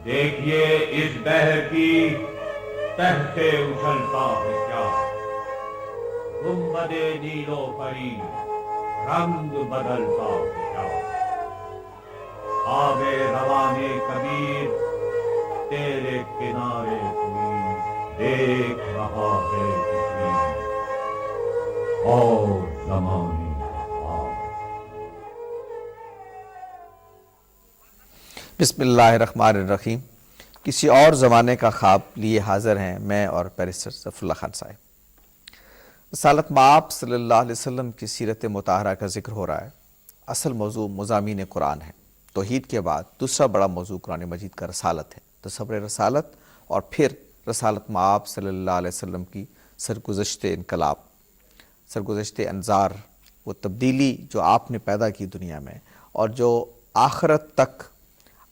دیکھیے اس بحر کی تہ سے اچھلتا ہے کیا، گنبد نیلو پری رنگ بدلتا ہے کیا، آب روان کبیر تیرے کنارے کوئی دیکھ رہا ہے کسی اور زمانے کا خواب۔ بسم اللہ الرحمن الرحیم۔ کسی اور زمانے کا خواب لیے حاضر ہیں میں اور بیرسٹر ظفر اللہ خان صاحب۔ رسالت مآب صلی اللہ علیہ وسلم کی سیرت مطہرہ کا ذکر ہو رہا ہے۔ اصل موضوع مضامین قرآن ہے۔ توحید کے بعد دوسرا بڑا موضوع قرآن مجید کا رسالت ہے، تصور رسالت، اور پھر رسالت مآب صلی اللہ علیہ وسلم کی سرگزشت انقلاب، سرگزشت انظار، وہ تبدیلی جو آپ نے پیدا کی دنیا میں، اور جو آخرت تک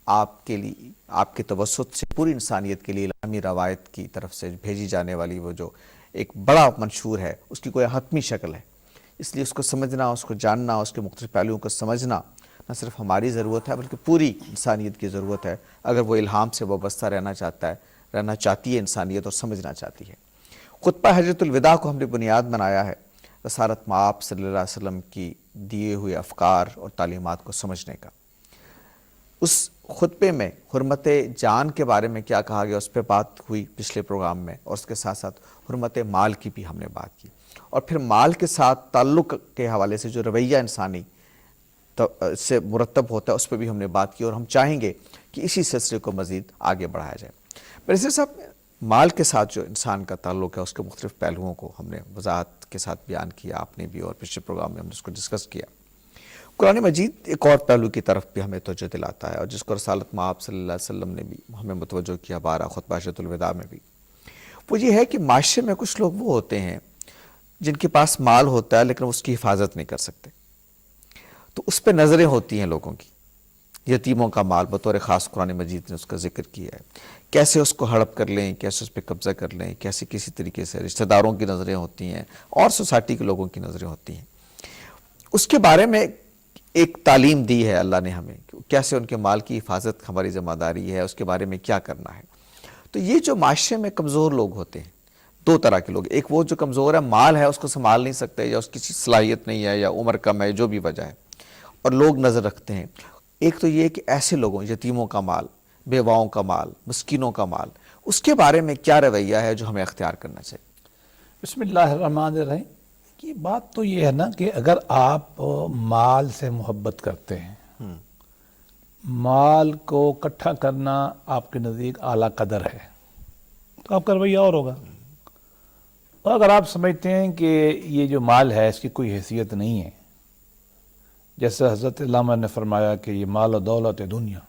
آپ کے لیے، آپ کے توسط سے پوری انسانیت کے لیے الہامی روایت کی طرف سے بھیجی جانے والی وہ جو ایک بڑا منشور ہے، اس کی کوئی حتمی شکل ہے۔ اس لیے اس کو سمجھنا، اس کو جاننا، اس کے مختلف پہلوؤں کو سمجھنا نہ صرف ہماری ضرورت ہے بلکہ پوری انسانیت کی ضرورت ہے، اگر وہ الہام سے وابستہ رہنا چاہتی ہے انسانیت، اور سمجھنا چاہتی ہے۔ خطبہ حجۃ الوداع کو ہم نے بنیاد بنایا ہے رسالت مآب صلی اللہ علیہ وسلم کی دیے ہوئے افکار اور تعلیمات کو سمجھنے کا۔ اس خطبے میں حرمت جان کے بارے میں کیا کہا گیا اس پہ بات ہوئی پچھلے پروگرام میں، اور اس کے ساتھ ساتھ حرمت مال کی بھی ہم نے بات کی، اور پھر مال کے ساتھ تعلق کے حوالے سے جو رویہ انسانی سے مرتب ہوتا ہے اس پہ بھی ہم نے بات کی، اور ہم چاہیں گے کہ اسی سلسلے کو مزید آگے بڑھایا جائے۔ بیرسٹر صاحب، مال کے ساتھ جو انسان کا تعلق ہے اس کے مختلف پہلوؤں کو ہم نے وضاحت کے ساتھ بیان کیا، آپ نے بھی، اور پچھلے پروگرام میں ہم نے اس کو ڈسکس کیا۔ قرآن مجید ایک اور پہلو کی طرف بھی ہمیں توجہ دلاتا ہے، اور جس کو رسالت مآب صلی اللہ علیہ وسلم نے بھی ہمیں متوجہ کیا بارہ خطبہ حجۃ الوداع میں بھی۔ وہ یہ ہے کہ معاشرے میں کچھ لوگ وہ ہوتے ہیں جن کے پاس مال ہوتا ہے لیکن اس کی حفاظت نہیں کر سکتے، تو اس پہ نظریں ہوتی ہیں لوگوں کی۔ یتیموں کا مال بطور خاص قرآن مجید نے اس کا ذکر کیا ہے، کیسے اس کو ہڑپ کر لیں، کیسے اس پہ قبضہ کر لیں، کیسے کسی طریقے سے رشتہ داروں کی نظریں ہوتی ہیں اور سوسائٹی کے لوگوں کی نظریں ہوتی ہیں۔ اس کے بارے میں ایک تعلیم دی ہے اللہ نے ہمیں، کیسے ان کے مال کی حفاظت ہماری ذمہ داری ہے، اس کے بارے میں کیا کرنا ہے۔ تو یہ جو معاشرے میں کمزور لوگ ہوتے ہیں، دو طرح کے لوگ، ایک وہ جو کمزور ہے، مال ہے اس کو سنبھال نہیں سکتے، یا اس کی صلاحیت نہیں ہے، یا عمر کم ہے، جو بھی وجہ ہے، اور لوگ نظر رکھتے ہیں۔ ایک تو یہ کہ ایسے لوگوں، یتیموں کا مال، بیواؤں کا مال، مسکینوں کا مال، اس کے بارے میں کیا رویہ ہے جو ہمیں اختیار کرنا چاہیے۔ بسم اللہ الرحمن الرحیم۔ یہ بات تو یہ ہے نا کہ اگر آپ مال سے محبت کرتے ہیں، مال کو اکٹھا کرنا آپ کے نزدیک اعلیٰ قدر ہے، تو آپ کا رویہ اور ہوگا۔ اور اگر آپ سمجھتے ہیں کہ یہ جو مال ہے اس کی کوئی حیثیت نہیں ہے، جیسے حضرت علامہ نے فرمایا کہ یہ مال و دولت دنیا،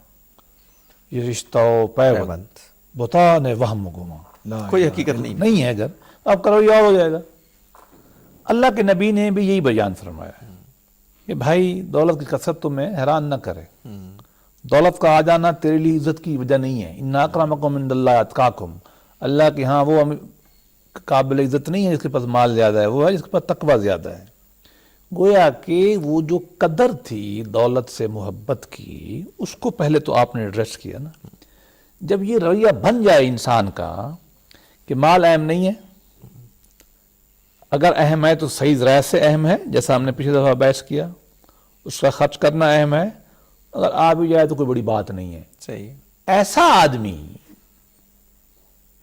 یہ رشتہ و پیوند بتانے وہم گما، کوئی حقیقت نہیں ہے، اگر آپ کا رویہ اور ہو جائے گا۔ اللہ کے نبی نے بھی یہی بیان فرمایا ہے کہ بھائی دولت کی کثرت تمہیں حیران نہ کرے، دولت کا آ جانا تیرے لیے عزت کی وجہ نہیں ہے۔ ان اکرمکم عند اللہ اتقاکم، اللہ کے ہاں وہ قابل عزت نہیں ہے جس کے پاس مال زیادہ ہے، وہ ہے جس کے پاس تقویٰ زیادہ ہے۔ گویا کہ وہ جو قدر تھی دولت سے محبت کی، اس کو پہلے تو آپ نے ایڈریس کیا نا۔ جب یہ رویہ بن جائے انسان کا کہ مال اہم نہیں ہے، اگر اہم ہے تو صحیح ذرائع سے اہم ہے، جیسا ہم نے پچھلی دفعہ بحث کیا، اس کا خرچ کرنا اہم ہے، اگر آ بھی جائے تو کوئی بڑی بات نہیں ہے۔ صحیح۔ ایسا آدمی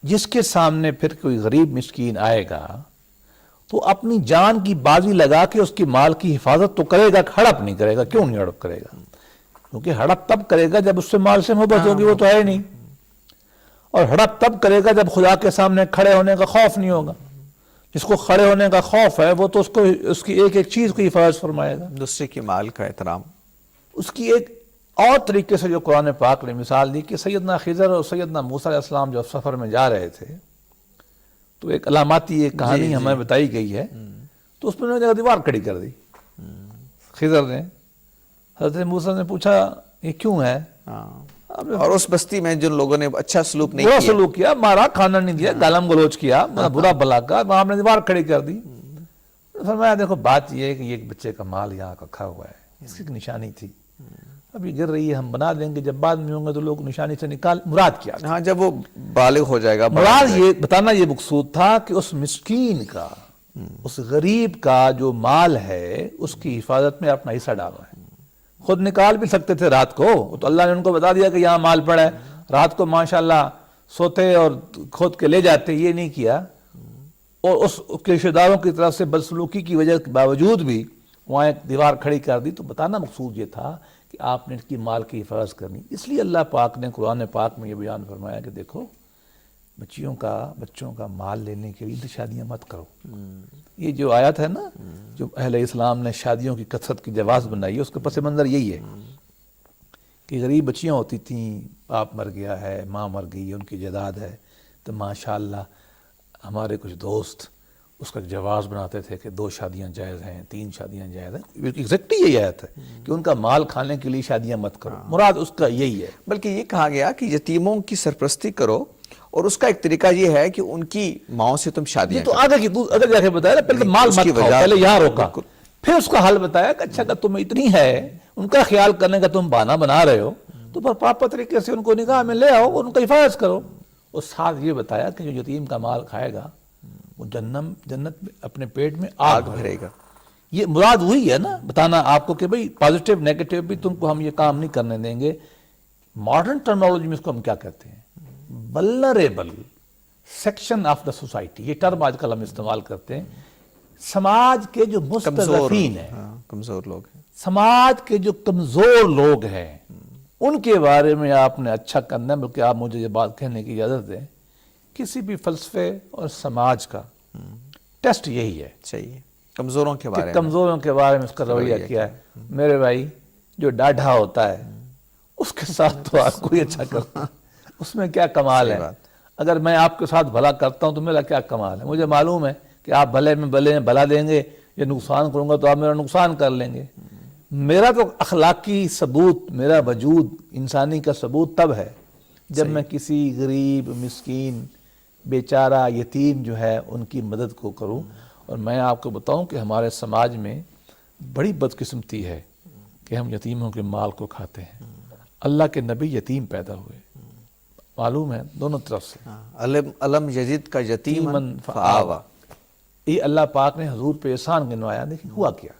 جس کے سامنے پھر کوئی غریب مسکین آئے گا تو اپنی جان کی بازی لگا کے اس کی مال کی حفاظت تو کرے گا، ہڑپ نہیں کرے گا۔ کیوں نہیں ہڑپ کرے گا؟ کیونکہ ہڑپ تب کرے گا جب اس سے مال سے محبت ہوگی، وہ تو ہے نہیں، اور ہڑپ تب کرے گا جب خدا کے سامنے کھڑے ہونے کا خوف نہیں ہوگا۔ جس کو کھڑے ہونے کا خوف ہے وہ تو اس کی ایک ایک چیز کی حفاظت فرمائے گا، دوسرے کی مال کا احترام۔ اس کی ایک اور طریقے سے جو قرآن پاک نے مثال دی کہ سیدنا خضر اور سیدنا موسیٰ علیہ السلام جب سفر میں جا رہے تھے تو ایک علاماتی ایک کہانی ہمیں بتائی گئی ہے، تو اس میں انہوں نے دیوار کھڑی کر دی۔ خضر نے حضرت موسیٰ نے پوچھا یہ کیوں ہے؟ اور اس بستی میں جن لوگوں نے اچھا سلوک نہیں برا کیا، سلوک کیا، مارا، کھانا نہیں دیا، گالم گلوچ کیا، برا بلا کہا، وہاں آپ نے دیوار کھڑی کر دی۔ فرمایا دیکھو بات یہ ہے کہ یہ ایک بچے کا مال یہاں رکھا ہوا ہے، اس کی ایک نشانی تھی، ابھی گر رہی ہے ہم بنا دیں گے، جب بعد میں ہوں گے تو لوگ نشانی سے نکال، مراد کیا تھا؟ ہاں جب وہ بالغ ہو جائے گا، مراد یہ بتانا یہ مقصود تھا کہ اس مسکین کا، اس غریب کا جو مال ہے اس کی حفاظت میں اپنا حصہ ڈالنا ہے۔ خود نکال بھی سکتے تھے رات کو، تو اللہ نے ان کو بتا دیا کہ یہاں مال پڑا ہے، رات کو ماشاءاللہ سوتے اور کھود کے لے جاتے، یہ نہیں کیا، اور اس کے رشتہ داروں کی طرف سے بدسلوکی کی وجہ کے باوجود بھی وہاں ایک دیوار کھڑی کر دی۔ تو بتانا مقصود یہ تھا کہ آپ نے ان کی مال کی حفاظت کرنی، اس لیے اللہ پاک نے قرآن پاک میں یہ بیان فرمایا کہ دیکھو بچوں کا مال لینے کے لیے شادیاں مت کرو۔ یہ جو آیت ہے نا، جو اہل اسلام نے شادیوں کی کثرت کی جواز بنائی ہے، اس کا پس منظر یہی ہے کہ غریب بچیاں ہوتی تھیں، باپ مر گیا ہے، ماں مر گئی ہے، ان کی جائیداد ہے، تو ماشاءاللہ ہمارے کچھ دوست اس کا جواز بناتے تھے کہ 2 شادیاں جائز ہیں، 3 شادیاں جائز ہیں۔ ایگزیکٹلی یہی آیت ہے کہ ان کا مال کھانے کے لیے شادیاں مت کرو، مراد اس کا یہی ہے۔ بلکہ یہ کہا گیا کہ یتیموں کی سرپرستی کرو، اور اس کا ایک طریقہ یہ ہے کہ ان کی ماؤں سے تم شادیاں یہ تو آگے کی اگر جا کے بتایا نا، پہلے مال اس مت کی کھاؤ، وجہ پہلے یہاں روکا، بالکل۔ پھر اس کا حل بتایا کہ اچھا کہ تمہیں اتنی ہے ان کا خیال کرنے کا تم بہانہ بنا رہے ہو، تو پراپر طریقے سے ان کو نگاہ میں لے آؤ اور ان کا حفاظت کرو۔ اور ساتھ یہ بتایا کہ جو یتیم کا مال کھائے گا وہ جنت میں اپنے پیٹ میں آگ بھرے گا۔ یہ مراد ہوئی ہے نا، بتانا آپ کو کہ بھئی پازیٹیو نیگیٹیو بھی تم کو ہم یہ کام نہیں کرنے دیں گے۔ ماڈرن ٹرمنالوجی میں اس کو ہم کیا کہتے ہیں؟ Vulnerable section of the society, یہ ٹرم آج کل ہم استعمال کرتے ہیں۔ سماج کے جو مستضعفین ہیں، کمزور لوگ ہیں، سماج کے جو کمزور لوگ ہیں، ان کے بارے میں آپ نے اچھا کرنا ہے۔ بلکہ آپ مجھے یہ بات کہنے کی اجازت دیں، کسی بھی فلسفے اور سماج کا ٹیسٹ یہی ہے صحیح، کمزوروں کے بارے کہ میں، کمزوروں کے بارے میں اس کا رویہ کیا ہے۔ میرے بھائی جو ڈاڈھا ہوتا ہے اس کے ساتھ تو آپ کوئی اچھا کرتا ہے، اس میں کیا کمال ہے؟ اگر میں آپ کے ساتھ بھلا کرتا ہوں تو میرا کیا کمال ہے؟ مجھے معلوم ہے کہ آپ بھلے میں بھلا دیں گے، یا نقصان کروں گا تو آپ میرا نقصان کر لیں گے۔ میرا تو اخلاقی ثبوت، میرا وجود انسانی کا ثبوت تب ہے جب میں کسی غریب، مسکین، بیچارہ، یتیم جو ہے ان کی مدد کو کروں۔ اور میں آپ کو بتاؤں کہ ہمارے سماج میں بڑی بدقسمتی ہے کہ ہم یتیموں کے مال کو کھاتے ہیں۔ اللہ کے نبی یتیم پیدا ہوئے، معلوم ہے دونوں طرف سے، علم یزید کا یتیمن فآوا، یہ اللہ پاک نے حضور پہ احسان گنوایا۔ دیکھیں ہوا کیا،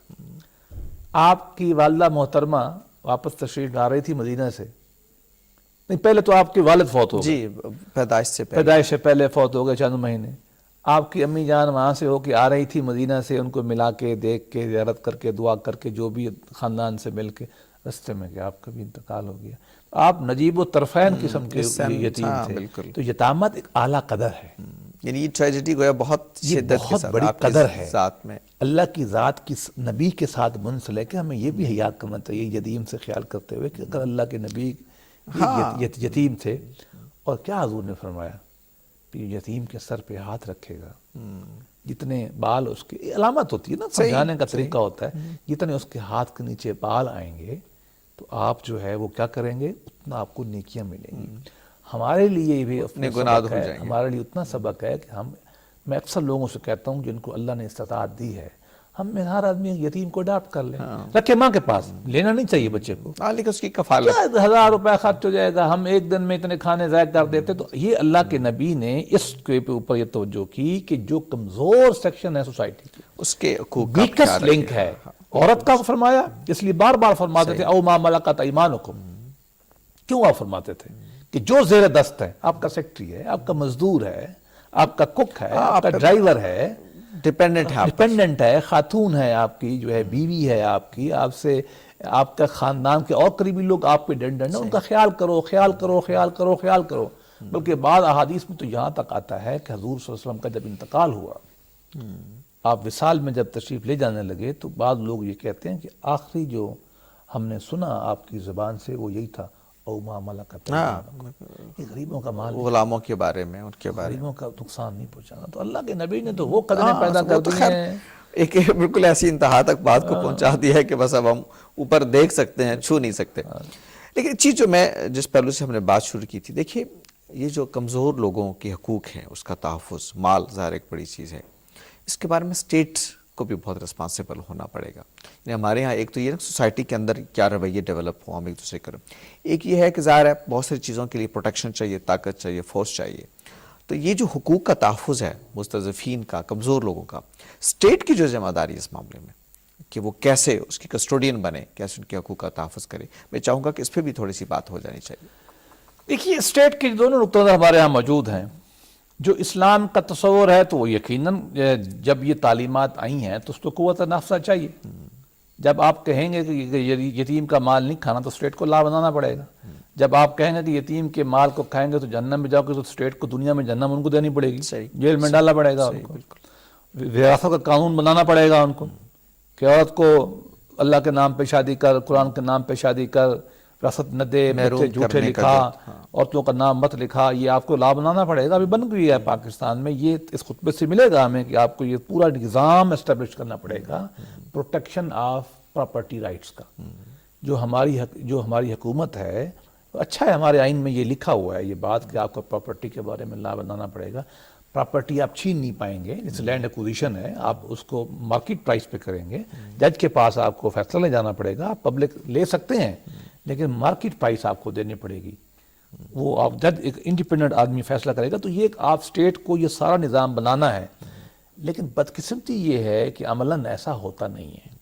آپ کی والدہ محترمہ واپس تشریف لا رہی تھی مدینہ سے، نہیں پہلے تو آپ کے والد فوت ہو گئے، جی پیدائش سے پہلے، پیدائش سے پہلے فوت ہو گئے چند مہینے۔ آپ کی امی جان وہاں سے ہو کے آ رہی تھی مدینہ سے، ان کو ملا کے، دیکھ کے، زیارت کر کے، دعا کر کے، جو بھی خاندان سے مل کے، رستے میں کہ آپ کا بھی انتقال ہو گیا۔ آپ نجیب الطرفین قسم کے یتیم تھے، تو یتامت ایک اعلیٰ قدر ہے، یعنی یہ ٹریجڈی گویا بہت شدت کے ساتھ بڑی آپ کی قدر ہے ذات میں، اللہ کی ذات کی نبی کے ساتھ منسلک ہے۔ ہمیں یہ بھی حیا کرنا چاہیے یتیم سے خیال کرتے ہوئے کہ اگر اللہ کے نبی یتیم تھے، اور کیا حضور نے فرمایا کہ یتیم کے سر پہ ہاتھ رکھے گا، جتنے بال اس کے، علامت ہوتی ہے نا، سمجھانے کا طریقہ ہوتا ہے، جتنے اس کے ہاتھ کے نیچے بال آئیں گے تو آپ جو ہے وہ کیا کریں گے، اتنا آپ کو نیکیاں ملیں گی۔ ہمارے لیے بھی اپنے گناہ سبق ہو ہے، جائیں گے۔ ہمارے لیے اتنا سبق ہے کہ میں اکثر لوگوں سے کہتا ہوں جن کو اللہ نے استطاعت دی ہے، ہم میں ہر آدمی یتیم کو اڈاپٹ کر لیں، رکھے ماں کے پاس، لینا نہیں چاہیے بچے کو، لیکن اس کی کفالت، کیا 1000 روپے خرچ ہو جائے گا، ہم ایک دن میں اتنے کھانے ضائع کر دیتے۔ تو یہ اللہ کے نبی نے اس کے اوپر یہ توجہ کی کہ جو کمزور سیکشن ہے سوسائٹی کی، اس کے حقوق کا ویکسٹ خیال لنک ہے، عورت کا فرمایا، اس لیے بار بار فرماتے تھے او ما ملکت ایمانکم، کیوں آپ فرماتے تھے کہ جو زیر دست ہے، آپ کا سیکٹری ہے، آپ کا مزدور ہے، آپ کا کک ہے، آپ کا ڈرائیور ہے، ڈیپینڈنٹ ہے، خاتون ہے آپ کی، جو ہے بیوی ہے آپ کی، آپ سے آپ کا خاندان کے اور قریبی لوگ آپ پہ ڈیپینڈنٹ ہیں، ان کا خیال کرو، خیال کرو، خیال کرو، خیال کرو۔ بلکہ بعض احادیث میں تو یہاں تک آتا ہے کہ حضور صلی اللہ علیہ وسلم کا جب انتقال ہوا، آپ وصال میں جب تشریف لے جانے لگے، تو بعض لوگ یہ کہتے ہیں کہ آخری جو ہم نے سنا آپ کی زبان سے وہ یہی تھا او ما ملکت ایمانکم، یہ غریبوں کا مال، غلاموں کے بارے میں، ان کے بارے میں غریبوں کا نقصان نہیں پہنچانا۔ تو اللہ کے نبی نے تو وہ قدریں پیدا کر دی ہیں، ایک بالکل ایسی انتہا تک بات کو پہنچا دیا ہے کہ بس اب ہم اوپر دیکھ سکتے ہیں، چھو نہیں سکتے۔ لیکن چیز جو میں جس پہلو سے ہم نے بات شروع کی تھی، دیکھیے یہ جو کمزور لوگوں کے حقوق ہیں، اس کا تحفظ، مال ظاہر ایک بڑی چیز ہے، اس کے بارے میں اسٹیٹ کو بھی بہت رسپانسیبل ہونا پڑے گا. یعنی ہمارے ہاں ایک تو یہ سوسائٹی کے اندر کیا رویے ڈیولپ ہوں ہم ایک دوسرے کریں. ایک یہ ہے کہ ظاہر ہے بہت ساری چیزوں کے لیے پروٹیکشن چاہیے, طاقت چاہیے, فورس چاہیے. تو یہ جو حقوق کا تحفظ ہے مستضعفین کا, کمزور لوگوں کا, اسٹیٹ کی جو ذمہ داری ہے اس معاملے میں کہ وہ کیسے اس کی کسٹوڈین بنے, کیسے ان کے حقوق کا تحفظ کرے, میں چاہوں گا کہ اس پہ بھی تھوڑی سی بات ہو جانی چاہیے. دیکھیے اسٹیٹ کے دونوں نقطہ نظر ہمارے ہاں موجود ہیں. جو اسلام کا تصور ہے تو وہ یقیناً جب یہ تعلیمات آئی ہیں تو اس کو قوت نافذہ چاہیے. جب آپ کہیں گے کہ یتیم کا مال نہیں کھانا تو اسٹیٹ کو لا بنانا پڑے گا. جب آپ کہیں گے کہ یتیم کے مال کو کھائیں گے تو جہنم میں جاؤ گے تو اسٹیٹ کو دنیا میں جہنم ان کو دینی پڑے گی, جیل میں ڈالنا پڑے گا ان کو. وراثت کا قانون بنانا پڑے گا ان کو کہ عورت کو اللہ کے نام پہ شادی کر, قرآن کے نام پہ شادی کر, وراثت نہ دے, بچے جھوٹے لکھا, عورتوں کا نام مت لکھا. یہ آپ کو لا بنانا پڑے گا. ابھی بن گئی ہے پاکستان میں, یہ اس خطبے سے ملے گا ہمیں کہ آپ کو یہ پورا نظام اسٹیبلش کرنا پڑے گا پروٹیکشن آف پراپرٹی رائٹس کا. جو ہماری حکومت ہے, اچھا ہے ہمارے آئین میں یہ لکھا ہوا ہے یہ بات کہ آپ کو پراپرٹی کے بارے میں لا بنانا پڑے گا. پراپرٹی آپ چھین نہیں پائیں گے, جیسے لینڈ ایکوزیشن ہے آپ اس کو مارکیٹ پرائس پہ کریں گے. جج کے پاس آپ کو فیصلہ لے جانا پڑے گا, آپ پبلک لے سکتے ہیں لیکن مارکیٹ پرائس آپ کو دینی پڑے گی. وہ آپ جج ایک انڈیپینڈنٹ آدمی فیصلہ کرے گا. تو یہ ایک آپ اسٹیٹ کو یہ سارا نظام بنانا ہے. لیکن بدقسمتی یہ ہے کہ عملاً ایسا ہوتا نہیں ہے.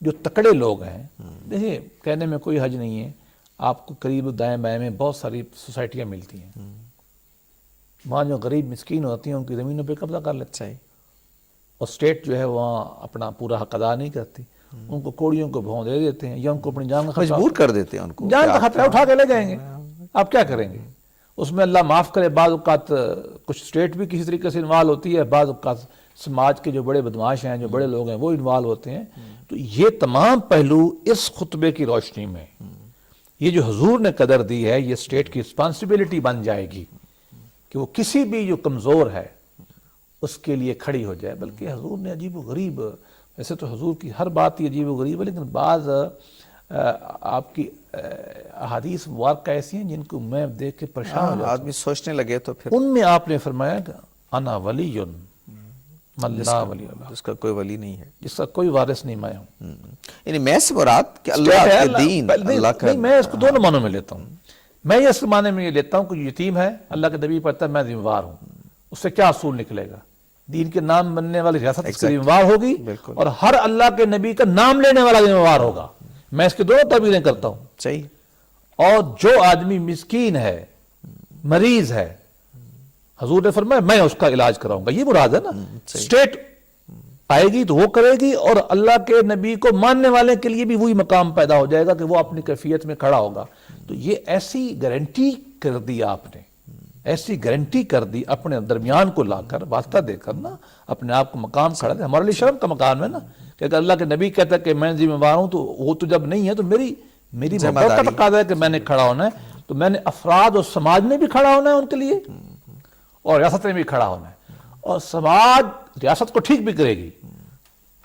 جو تکڑے لوگ ہیں, دیکھیے کہنے میں کوئی حرج نہیں ہے, آپ کو قریب دائیں بائیں میں بہت ساری سوسائٹیاں ملتی ہیں, وہاں جو غریب مسکین ہوتی ہیں ان کی زمینوں پہ قبضہ کر لیتے ہیں اور اسٹیٹ جو ہے وہاں اپنا پورا حق ادا نہیں کرتی. ان کو کوڑیوں کو بھون دے دیتے ہیں یا ان کو اپنی جان کا مجبور کر دیتے ہیں, ان کو جان کا خطرہ اٹھا کے لے جائیں گے. آپ کیا کریں گے اس میں؟ اللہ معاف کرے, بعض اوقات کچھ اسٹیٹ بھی کسی طریقے سے انوالو ہوتی ہے, بعض اوقات سماج کے جو بڑے بدماش ہیں, جو بڑے لوگ ہیں وہ انوالو ہوتے ہیں. تو یہ تمام پہلو اس خطبے کی روشنی میں یہ جو حضور نے قدر دی ہے, یہ اسٹیٹ کی رسپانسبلٹی بن جائے گی کہ وہ کسی بھی جو کمزور ہے اس کے لیے کھڑی ہو جائے. بلکہ حضور نے عجیب و غریب, ویسے تو حضور کی ہر بات ہی عجیب و غریب ہے, لیکن بعض آپ کی احادیث مبارکہ ایسی ہیں جن کو میں دیکھ کے پریشان ہو جاتا ہوں. آدمی سوچنے لگے تو پھر ان میں آپ نے فرمایا کہ انا ولی من لا ولی اللہ, جس کا کوئی ولی نہیں ہے, جس کا کوئی وارث نہیں میں ہوں. یعنی میں سے مراد کہ اللہ کے دین, اللہ کا نہیں, میں اس کو دونوں معنوں میں لیتا ہوں. میں یہ اس معنی میں یہ لیتا ہوں کہ یتیم ہے, اللہ کے نبی پڑھتا ہے میں ذمہ دار ہوں, اس سے کیا اصول نکلے گا؟ دین کے نام بننے والی ریاست اس کی ذمہ دار ہوگی اور ہر اللہ کے نبی کا نام لینے والا ذمہ دار ہوگا. میں اس کے دونوں تعبیریں کرتا ہوں. صحیح. اور جو آدمی مسکین ہے, مریض ہے, حضور نے فرمایا میں اس کا علاج کراؤں گا. یہ مراد ہے نا. اسٹیٹ آئے گی تو وہ کرے گی اور اللہ کے نبی کو ماننے والے کے لیے بھی وہی مقام پیدا ہو جائے گا کہ وہ اپنی کیفیت میں کھڑا ہوگا. تو یہ ایسی گارنٹی کر دی آپ نے, ایسی گارنٹی کر دی اپنے درمیان کو لا کر, واسطہ دے کر نا اپنے آپ کو مقام کھڑا دے. ہمارے لیے شرم کا مقام ہے نا کہ اگر اللہ کے نبی کہتا ہے کہ میں ذمہ دار ہوں تو وہ تو جب نہیں ہے تو میری محبت کا تقاضا ہے کہ میں نے کھڑا ہونا ہے. تو میں نے افراد اور سماج میں بھی کھڑا ہونا ہے ان کے لیے اور ریاست میں بھی کھڑا ہونا ہے. اور سماج ریاست کو ٹھیک بھی کرے گی.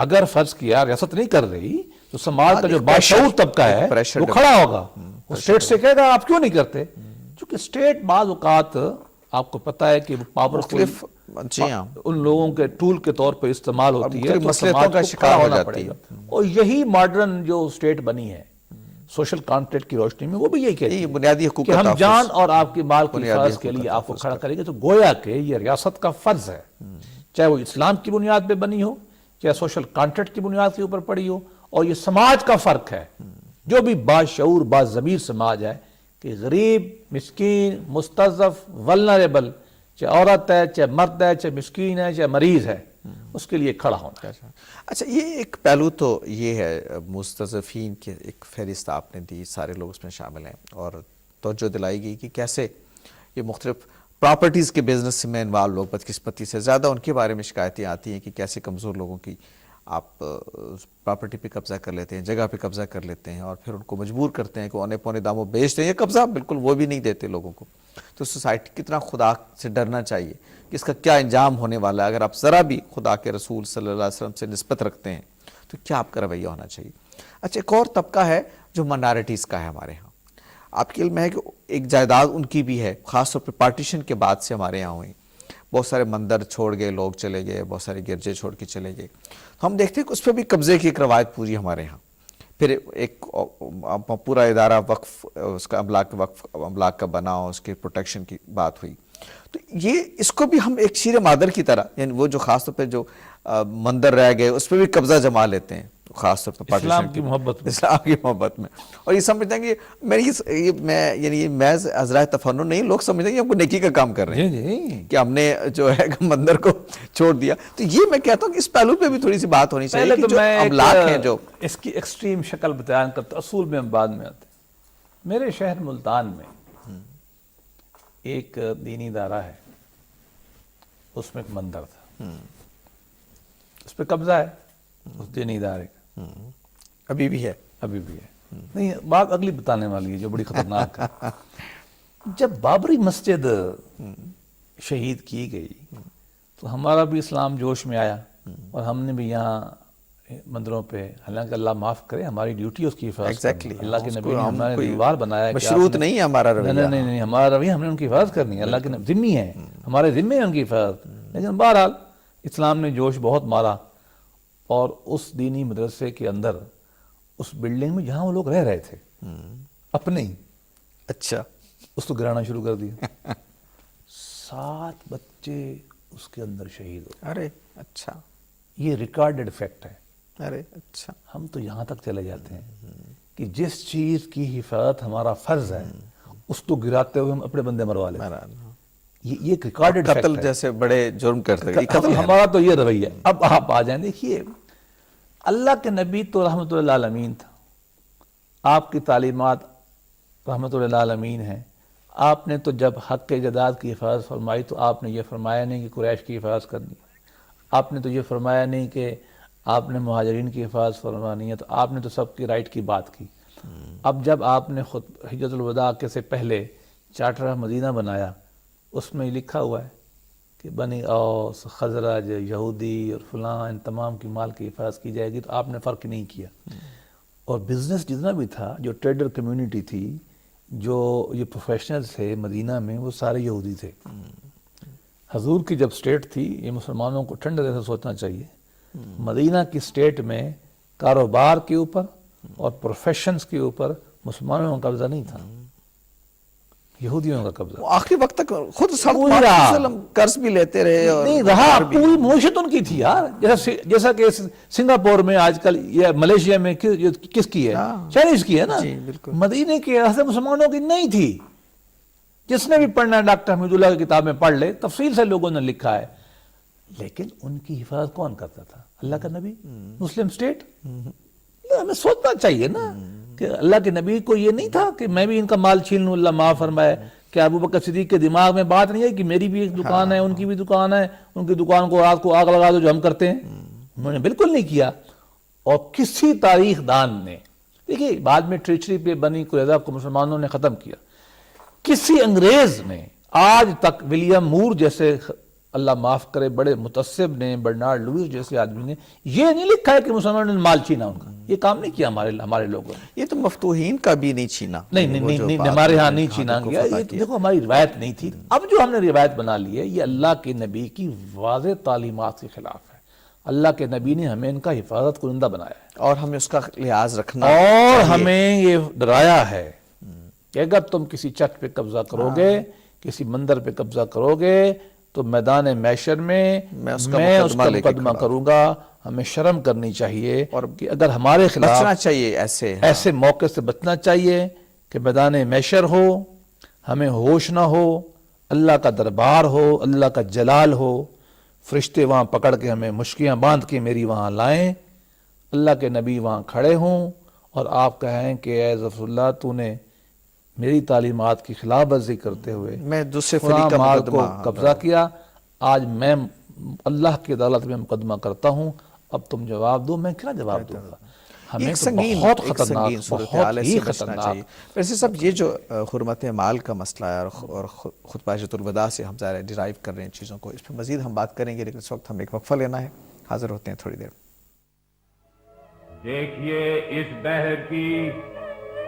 اگر فرض کیا ریاست نہیں کر رہی تو سماج کا جو باشعور طبقہ ہے وہ کھڑا ہوگا, وہ اسٹیٹ سے کہے گا آپ کیوں نہیں کرتے. چونکہ اسٹیٹ بعض اوقات آپ کو پتہ ہے کہ پاور ان لوگوں کے ٹول کے طور پہ استعمال ہوتی ہے, مصلحتوں کا شکار ہو جاتی ہے. اور یہی ماڈرن جو اسٹیٹ بنی ہے سوشل کانٹریکٹ کی روشنی میں وہ بھی یہی کہتی ہے بنیادی حقوق کہ ہم جان اور آپ کی مال کی حفاظت کے لیے آپ کو کھڑا کریں گے. تو گویا کہ یہ ریاست کا فرض ہے, چاہے وہ اسلام کی بنیاد پہ بنی ہو, چاہے سوشل کانٹریکٹ کی بنیاد کے اوپر پڑی ہو. اور یہ سماج کا فرق ہے, جو بھی باشعور باضمیر سماج ہے کہ غریب, مسکین, مستضعف, ولنریبل, چاہے عورت ہے, چاہے مرد ہے, چاہے مسکین ہے, چاہے مریض ہے, اس کے لیے کھڑا ہونا ہے. اچھا, یہ ایک پہلو تو یہ ہے, مستضعفین کی ایک فہرست آپ نے دی, سارے لوگ اس میں شامل ہیں اور توجہ دلائی گئی کہ کیسے یہ مختلف پراپرٹیز کے بزنس میں انوالو لوگ بدقسمتی سے زیادہ ان کے بارے میں شکایتیں آتی ہیں کہ کیسے کمزور لوگوں کی آپ پراپرٹی پہ قبضہ کر لیتے ہیں, جگہ پہ قبضہ کر لیتے ہیں اور پھر ان کو مجبور کرتے ہیں کہ اونے پونے داموں بیچتے ہیں. یہ قبضہ بالکل وہ بھی نہیں دیتے لوگوں کو. تو سوسائٹی کتنا خدا سے ڈرنا چاہیے کہ اس کا کیا انجام ہونے والا ہے. اگر آپ ذرا بھی خدا کے رسول صلی اللہ علیہ وسلم سے نسبت رکھتے ہیں تو کیا آپ کا رویہ ہونا چاہیے. اچھا, ایک اور طبقہ ہے جو مائنارٹیز کا ہے ہمارے ہاں. آپ کے علم ہے کہ ایک جائیداد ان کی بھی ہے, خاص طور پہ پارٹیشن کے بعد سے ہمارے یہاں ہوئی, بہت سارے مندر چھوڑ گئے لوگ چلے گئے, بہت سارے گرجے چھوڑ کے چلے گئے. تو ہم دیکھتے ہیں کہ اس پہ بھی قبضے کی ایک روایت پوری ہمارے ہاں. پھر ایک پورا ادارہ وقف, اس کا املاک کا بنا, اس کے پروٹیکشن کی بات ہوئی. تو یہ اس کو بھی ہم ایک شیر مادر کی طرح, یعنی وہ جو خاص طور پہ جو مندر رہ گئے اس پہ بھی قبضہ جما لیتے ہیں, خاص طور پر اسلام کی محبت میں, اسلام کی محبت میں. اور یہ سمجھتے ہیں کہ میں محض ازرائے تفنن نہیں, لوگ سمجھتے ہیں کہ ہم کو نیکی کا کام کر رہے ہیں کہ ہم نے جو ہے مندر کو چھوڑ دیا. تو یہ میں کہتا ہوں کہ اس پہلو پہ بھی تھوڑی سی بات ہونی چاہیے کہ جو املاک ہیں جو اس کی ایکسٹریم شکل بیان کرتا, اصول میں ہم بعد میں آتے ہیں. میرے شہر ملتان میں ایک دینی ادارہ ہے, اس میں ایک مندر تھا, اس پہ قبضہ ہے اس دینی ادارے کا, ابھی بھی ہے. ابھی بھی ہے. نہیں, بات اگلی بتانے والی ہے جو بڑی خطرناک ہے. جب بابری مسجد شہید کی گئی تو ہمارا بھی اسلام جوش میں آیا, اور ہم نے بھی یہاں مندروں پہ, حالانکہ اللہ معاف کرے ہماری ڈیوٹی اس کی حفاظت کرنی. اللہ کے نبی نے ہمارے دیوار بنایا, مشروط نہیں ہے ہمارا رویہ. نہیں, ہمارا رویہ, ہم نے ان کی حفاظت کرنی ہے. اللہ کے ذمہ ہے, ہمارے ذمہ ہے ان کی حفاظت. لیکن بہرحال اسلام نے جوش بہت مارا, اور اس دینی مدرسے کے اندر اس بلڈنگ میں جہاں وہ لوگ رہ رہے تھے اپنے ہی, اچھا, اس کو گرانا شروع کر دیا. 7 بچے اس کے اندر شہید ہو. ارے اچھا, یہ ریکارڈڈ فیکٹ ہے. ارے اچھا. ہم تو یہاں تک چلے جاتے ہیں کہ جس چیز کی حفاظت ہمارا فرض ہے اس کو گراتے ہوئے ہم اپنے بندے مروا لیتے ہیں. یہ ایک ریکارڈڈ فیکٹ ہے. قتل جیسے بڑے جرم کرتے ہیں, ہمارا تو یہ رویہ ہے. اب آپ آ جائیں, دیکھیے اللہ کے نبی تو رحمۃ اللہ عالمین تھا, آپ کی تعلیمات رحمۃ اللہ عالمین ہیں. آپ نے تو جب حق کے جداد کی حفاظت فرمائی تو آپ نے یہ فرمایا نہیں کہ قریش کی حفاظت کرنی ہے, آپ نے تو یہ فرمایا نہیں کہ آپ نے مہاجرین کی حفاظت فرمانی ہے, تو آپ نے تو سب کی رائٹ کی بات کی. اب جب آپ نے خود حجۃ الوداع کے سے پہلے چارٹر آف مدینہ بنایا, اس میں لکھا ہوا ہے کہ بنی اوس, خزرج, یہودی اور فلاں ان تمام کی مال کی حفاظت کی جائے گی, تو آپ نے فرق نہیں کیا. اور بزنس جتنا بھی تھا, جو ٹریڈر کمیونٹی تھی, جو یہ پروفیشنلز تھے مدینہ میں, وہ سارے یہودی تھے. حضور کی جب سٹیٹ تھی, یہ مسلمانوں کو ٹھنڈے دل سے سوچنا چاہیے, مدینہ کی سٹیٹ میں کاروبار کے اوپر اور پروفیشنز کے اوپر مسلمانوں کا قبضہ نہیں تھا, یہودیوں کا قبضہ. آخری وقت تک خود قرض بھی لیتے رہے, اور نہیں رہا, پوری معیشت ان کی تھی یار. جیسا کہ سنگاپور میں آج کل, یا ملیشیا میں کس کی ہے, چائنیز کی ہے نا. مدینے کے حضرت مسلمانوں کی نہیں تھی. جس نے بھی پڑھنا ہے ڈاکٹر حمید اللہ کی کتابیں پڑھ لے, تفصیل سے لوگوں نے لکھا ہے. لیکن ان کی حفاظت کون کرتا تھا؟ اللہ کا نبی. مسلم سٹیٹ. ہمیں سوچنا چاہیے نا کہ اللہ کے نبی کو یہ نہیں تھا کہ میں بھی ان کا مال چھین لوں, اللہ معاف فرمائے. کہ ابو بکر صدیق کے دماغ میں بات نہیں ہے کہ میری بھی ایک دکان ہے, ان کی بھی دکان ہے, ان کی دکان کو رات کو آگ لگا دو جو ہم کرتے ہیں. انہوں نے بالکل نہیں کیا. اور کسی تاریخ دان نے, دیکھیے بعد میں ٹریچری پہ بنی قریظہ کو مسلمانوں نے ختم کیا. کسی انگریز نے آج تک, ولیم مور جیسے اللہ معاف کرے بڑے متعصب نے, برنارڈ لوئس جیسے آدمی نے یہ نہیں لکھا ہے کہ مسلمانوں نے مال چھینا ان کا. یہ کام نہیں کیا ہمارے لوگوں نے. یہ تو مفتوحین کا بھی نہیں چھینا. نہیں, ہمارے ہاں نہیں چھینا گیا. یہ دیکھو ہماری روایت نہیں تھی. اب جو ہم نے روایت بنا لی ہے, یہ اللہ کے نبی کی واضح تعلیمات کے خلاف ہے. اللہ کے نبی نے ہمیں ان کا حفاظت کنندہ بنایا ہے, اور ہمیں اس کا لحاظ رکھنا, اور ہمیں یہ ڈرایا ہے کہ اگر تم کسی چرچ پہ قبضہ کرو گے, کسی مندر پہ قبضہ کرو گے, تو میدان محشر میں میں اس کا مقدمہ کروں گا. ہمیں شرم کرنی چاہیے, اور کہ اگر ہمارے خلاف بچنا چاہیے, ایسے موقع سے بچنا چاہیے کہ میدان محشر ہو, ہمیں ہوش نہ ہو, اللہ کا دربار ہو, اللہ کا جلال ہو, فرشتے وہاں پکڑ کے ہمیں مشکیاں باندھ کے میری وہاں لائیں, اللہ کے نبی وہاں کھڑے ہوں, اور آپ کہیں کہ اے ظفر اللہ تو نے میری تعلیمات کی خلاف ورزی کرتے ہوئے میں دوسرے فریق کا مال کو قبضہ کیا, آج میں اللہ کی عدالت میں مقدمہ کرتا ہوں, اب تم جواب دو. میں کیا جواب دوں گا؟ ہمیں بہت خطرناک, بہت ہی خطرناک. ویسے سب یہ جو حرمت مال کا مسئلہ ہے, اور خطبہ حجۃ الوداع سے ہم ظاہر ڈرائیو کر رہے ہیں چیزوں کو, اس پہ مزید ہم بات کریں گے, لیکن اس وقت ہم ایک وقفہ لینا ہے. حاضر ہوتے ہیں تھوڑی دیر. دیکھیے اس بحر کی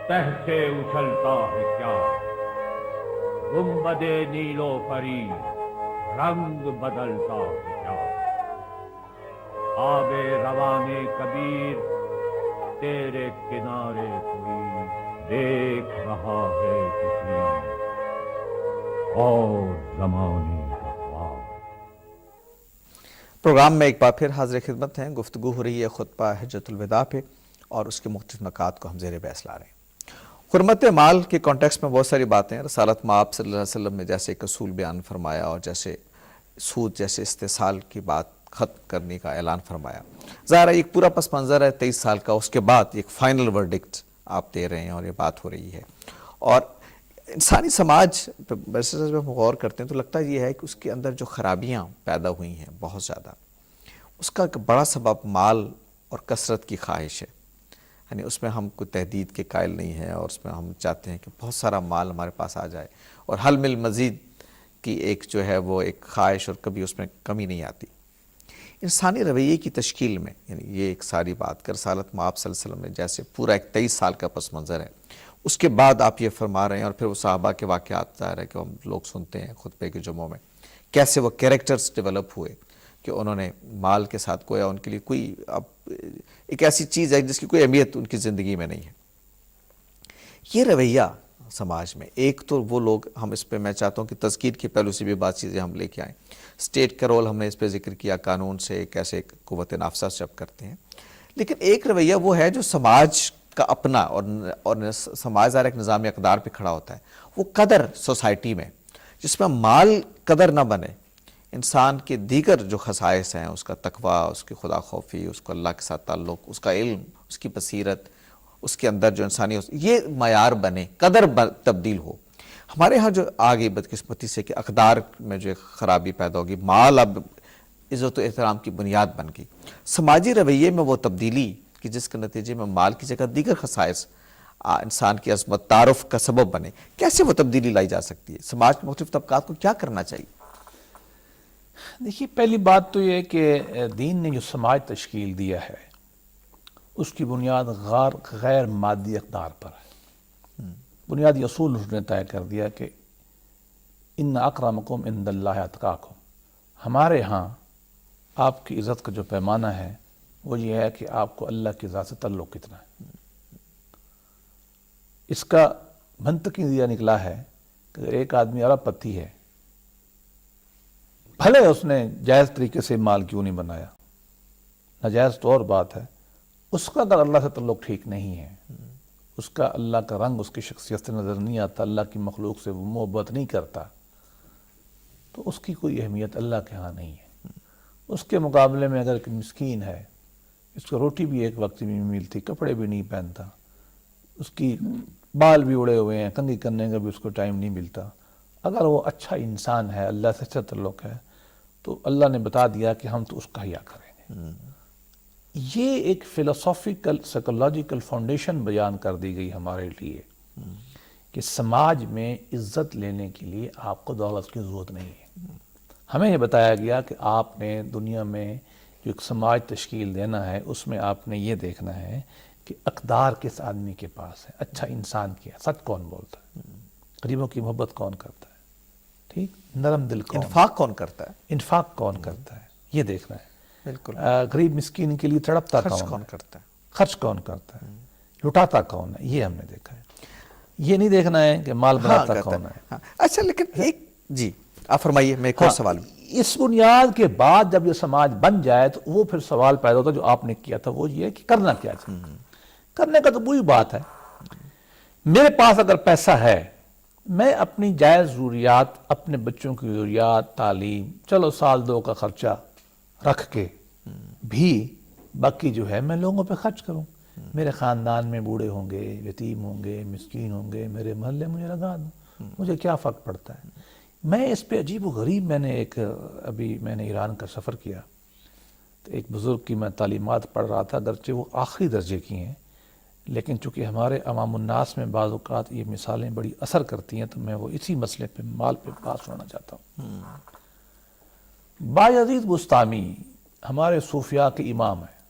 تہ سے اچھلتا ہے کیا, گنبد نیلو پری رنگ بدلتا ہے کیا؟ آب روانے کبیر تیرے کنارے کوئی دیکھ رہا ہے کسی اور زمانے کا خواب۔ پروگرام میں ایک بار پھر حاضر خدمت ہیں۔ گفتگو ہو رہی ہے خطبہ حجۃ الوداع پہ اور اس کے مختلف نکات کو ہم زیر بحث لا رہے ہیں۔ حرمت مال کے کانٹیکسٹ میں بہت ساری باتیں ہیں۔ رسالت مآب صلی اللہ علیہ وسلم نے جیسے ایک اصول بیان فرمایا اور جیسے سود جیسے استحصال کی بات ختم کرنے کا اعلان فرمایا، ظاہر ہے ایک پورا پس منظر ہے 23 سال کا، اس کے بعد ایک فائنل ورڈکٹ آپ دے رہے ہیں اور یہ بات ہو رہی ہے۔ اور انسانی سماج پہ جب ہم غور کرتے ہیں تو لگتا یہ ہے کہ اس کے اندر جو خرابیاں پیدا ہوئی ہیں بہت زیادہ، اس کا ایک بڑا سبب مال اور کثرت کی خواہش ہے۔ یعنی اس میں ہم کوئی تحدید کے قائل نہیں ہیں اور اس میں ہم چاہتے ہیں کہ بہت سارا مال ہمارے پاس آ جائے، اور حل مل مزید کی ایک جو ہے وہ ایک خواہش، اور کبھی اس میں کمی نہیں آتی۔ انسانی رویے کی تشکیل میں یعنی یہ ایک ساری بات کر رسالت مآب صلی اللہ علیہ وسلم نے جیسے پورا ایک 23 سال کا پس منظر ہے، اس کے بعد آپ یہ فرما رہے ہیں، اور پھر وہ صحابہ کے واقعات ظاہر ہے کہ ہم لوگ سنتے ہیں خطبے کے جمعوں میں، کیسے وہ کیریکٹرز ڈیولپ ہوئے کہ انہوں نے مال کے ساتھ گویا ان کے لیے کوئی اب ایک ایسی چیز ہے جس کی کوئی اہمیت ان کی زندگی میں نہیں ہے۔ یہ رویہ سماج میں ایک تو وہ لوگ، ہم اس پہ میں چاہتا ہوں کہ تذکیر کے پہلو سے بھی بات چیزیں ہم لے کے آئیں۔ اسٹیٹ کا رول ہم نے اس پہ ذکر کیا، قانون سے کیسے قوت نافذہ جب کرتے ہیں، لیکن ایک رویہ وہ ہے جو سماج کا اپنا، اور سماج ظاہر ایک نظام اقدار پہ کھڑا ہوتا ہے، وہ قدر سوسائٹی میں جس میں مال قدر نہ بنے، انسان کے دیگر جو خصائص ہیں، اس کا تقوی، اس کی خدا خوفی، اس کو اللہ کے ساتھ تعلق، اس کا علم، اس کی بصیرت، اس کے اندر جو انسانی یہ معیار بنے، قدر تبدیل ہو۔ ہمارے ہاں جو آگے بدقسمتی سے کہ اقدار میں جو خرابی پیدا ہوگی، مال اب عزت و احترام کی بنیاد بن گئی، سماجی رویے میں وہ تبدیلی کہ جس کے نتیجے میں مال کی جگہ دیگر خصائص انسان کی عظمت تعارف کا سبب بنے، کیسے وہ تبدیلی لائی جا سکتی ہے؟ سماج کے مختلف طبقات کو کیا کرنا چاہیے؟ دیکھیے، پہلی بات تو یہ کہ دین نے جو سماج تشکیل دیا ہے اس کی بنیاد غیر مادی اقدار پر ہے۔ بنیادی اصول اس نے طے کر دیا کہ ان اکرمکم عند اللہ اتقاکم، ہمارے ہاں آپ کی عزت کا جو پیمانہ ہے وہ یہ ہے کہ آپ کو اللہ کی ذات سے تعلق کتنا ہے۔ اس کا منطقی نتیجہ نکلا ہے کہ اگر ایک آدمی ارب پتی ہے، بھلے اس نے جائز طریقے سے مال کیوں نہیں بنایا، ناجائز تو اور بات ہے، اس کا اگر اللہ سے تعلق ٹھیک نہیں ہے، اس کا اللہ کا رنگ اس کی شخصیت سے نظر نہیں آتا، اللہ کی مخلوق سے وہ محبت نہیں کرتا، تو اس کی کوئی اہمیت اللہ کے ہاں نہیں ہے۔ اس کے مقابلے میں اگر کوئی مسکین ہے، اس کو روٹی بھی ایک وقت میں ملتی، کپڑے بھی نہیں پہنتا، اس کی بال بھی اڑے ہوئے ہیں، کنگھی کرنے کا بھی اس کو ٹائم نہیں ملتا، اگر وہ اچھا انسان ہے، اللہ سے اچھا تعلق ہے، تو اللہ نے بتا دیا کہ ہم تو اس کا حیا کریں گے۔ یہ ایک فلسافیکل سائیکولوجیکل فاؤنڈیشن بیان کر دی گئی ہمارے لیے کہ سماج میں عزت لینے کے لیے آپ کو دولت کی ضرورت نہیں ہے۔ ہمیں یہ بتایا گیا کہ آپ نے دنیا میں جو ایک سماج تشکیل دینا ہے، اس میں آپ نے یہ دیکھنا ہے کہ اقدار کس آدمی کے پاس ہے، اچھا انسان کیا، سچ کون بولتا ہے، غریبوں کی محبت کون کرتا ہے، ٹھیک، نرم دل کون، انفاق کون کرتا ہے، انفاق کون کرتا ہے، یہ دیکھنا ہے۔ بالکل، غریب مسکین کے لیے تڑپتا خرچ کون کون ہے، کرتا ہے، خرچ کون کرتا ہے، لٹاتا کون ہے، یہ ہم نے دیکھا ہے۔ یہ نہیں دیکھنا ہے کہ مال بناتا کون ہے۔ ہاں، اچھا، لیکن ایک جی آپ فرمائیے، میں ایک اور سوال۔ اس بنیاد کے بعد جب یہ سماج بن جائے تو وہ پھر سوال پیدا ہوتا جو آپ نے کیا تھا، وہ یہ کہ کرنا کیا چاہیے۔ کرنے کا تو وہی بات ہے، میرے پاس اگر پیسہ ہے، میں اپنی جائز ضروریات، اپنے بچوں کی ضروریات، تعلیم، چلو سال 2 کا خرچہ رکھ کے بھی باقی جو ہے میں لوگوں پہ خرچ کروں۔ میرے خاندان میں بوڑھے ہوں گے، یتیم ہوں گے، مسکین ہوں گے، میرے محلے مجھے لگا دوں، مجھے کیا فرق پڑتا ہے۔ میں اس پہ عجیب و غریب، میں نے ابھی میں نے ایران کا سفر کیا تو ایک بزرگ کی میں تعلیمات پڑھ رہا تھا، اگرچہ وہ آخری درجے کی ہیں، لیکن چونکہ ہمارے عوام الناس میں بعض اوقات یہ مثالیں بڑی اثر کرتی ہیں، تو میں وہ اسی مسئلے پہ مال پہ بات سننا چاہتا ہوں۔ بایزید بستامی ہمارے صوفیاء کے امام ہیں،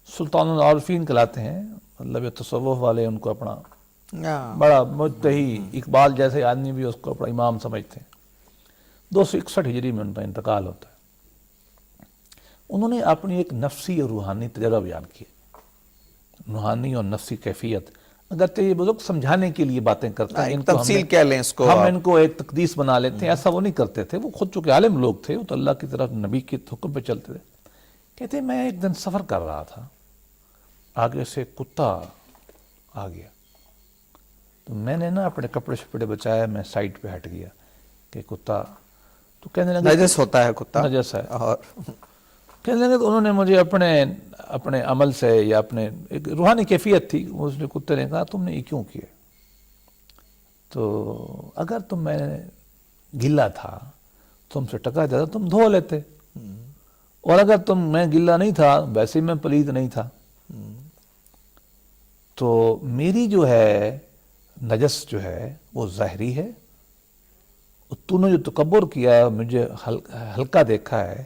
سلطان العارفین کہلاتے ہیں، مطلب یہ تصوف والے ان کو اپنا بڑا مجتہی، اقبال جیسے آدمی بھی اس کو اپنا امام سمجھتے ہیں۔ 261 ہجری میں ان کا انتقال ہوتا ہے. انہوں نے اپنی ایک نفسی اور روحانی تجربہ بیان کیا. روحانی اور نفسی کیفیت، اگرچہ یہ بزرگ سمجھانے کے لیے باتیں کرتے ہیں، ایک تفصیل کہہ لیں اس کو ہم آپ. ان کو ایک تقدیس بنا لیتے ہیں، ایسا وہ نہیں کرتے تھے. وہ خود چونکہ عالم لوگ تھے، وہ تو اللہ کی طرف نبی کے حکم پہ چلتے تھے. کہتے ہیں میں ایک دن سفر کر رہا تھا، آگے سے کتا آ گیا، تو میں نے نا اپنے کپڑے شپڑے بچایا، میں سائڈ پہ ہٹ گیا کہ کتا، تو کہنے لگے نجس ہوتا ہے کتا، نجس ہے. اور کہنے لگے تو انہوں نے مجھے اپنے عمل سے یا اپنے ایک روحانی کیفیت تھی، اس نے کتے نے کہا تم نے یہ کیوں کیا؟ تو اگر تم میں گلا تھا، تم سے ٹکرا جاتا تم دھو لیتے، اور اگر میں گلا نہیں تھا، ویسے میں پلید نہیں تھا، تو میری جو ہے نجس جو ہے وہ ظاہری ہے، تو نے جو تکبر کیا، مجھے ہلکا دیکھا ہے،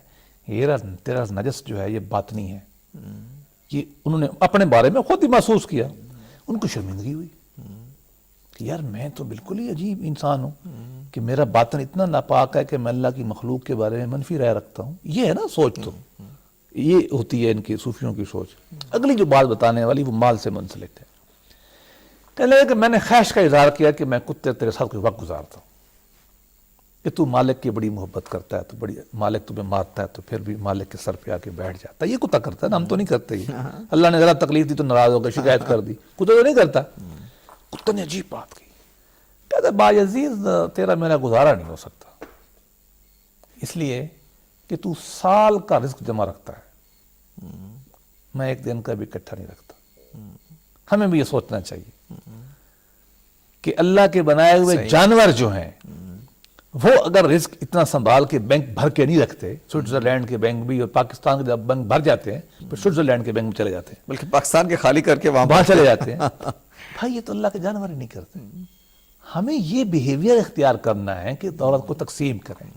تیرا نجس جو ہے یہ باطنی ہے. یہ انہوں نے اپنے بارے میں خود ہی محسوس کیا. ان کو شرمندگی ہوئی کہ یار میں تو بالکل ہی عجیب انسان ہوں کہ میرا باطن اتنا ناپاک ہے کہ میں اللہ کی مخلوق کے بارے میں منفی رائے رکھتا ہوں. یہ ہے نا سوچ، تو یہ ہوتی ہے ان کی صوفیوں کی سوچ. اگلی جو بات بتانے والی وہ مال سے منسلک ہے. کہنے لگے کہ میں نے خواہش کا اظہار کیا کہ میں کتے تیرے ساتھ کوئی وقت گزارتا ہوں، کہ تو مالک کی بڑی محبت کرتا ہے، تو بڑی مالک تمہیں مارتا ہے تو پھر بھی مالک کے سر پہ آ کے بیٹھ جاتا ہے. یہ کتا کرتا ہے نا، ہم تو نہیں کرتے. یہ اللہ نے ذرا تکلیف دی تو ناراض ہو گیا، شکایت کر دی. کتا تو نہیں کرتا. کتا نے عجیب بات کی، کہتا باعزیز تیرا میرا گزارا نہیں ہو سکتا، اس لیے کہ تو سال کا رزق جمع رکھتا ہے، میں ایک دن کا بھی اکٹھا نہیں رکھتا. ہمیں بھی یہ سوچنا چاہیے کہ اللہ کے بنائے ہوئے جانور جو ہیں وہ اگر رزق اتنا سنبھال کے بینک بھر کے نہیں رکھتے، سوئٹزرلینڈ کے بینک بھی اور پاکستان کے جب بینک بھر جاتے ہیں پھر سوئٹزرلینڈ کے بینک میں چلے جاتے ہیں، بلکہ پاکستان کے خالی کر کے وہاں چلے جاتے ہیں. بھائی یہ تو اللہ کے جانور ہی نہیں کرتے. ہمیں یہ بیہیویئر اختیار کرنا ہے کہ دولت کو تقسیم کریں.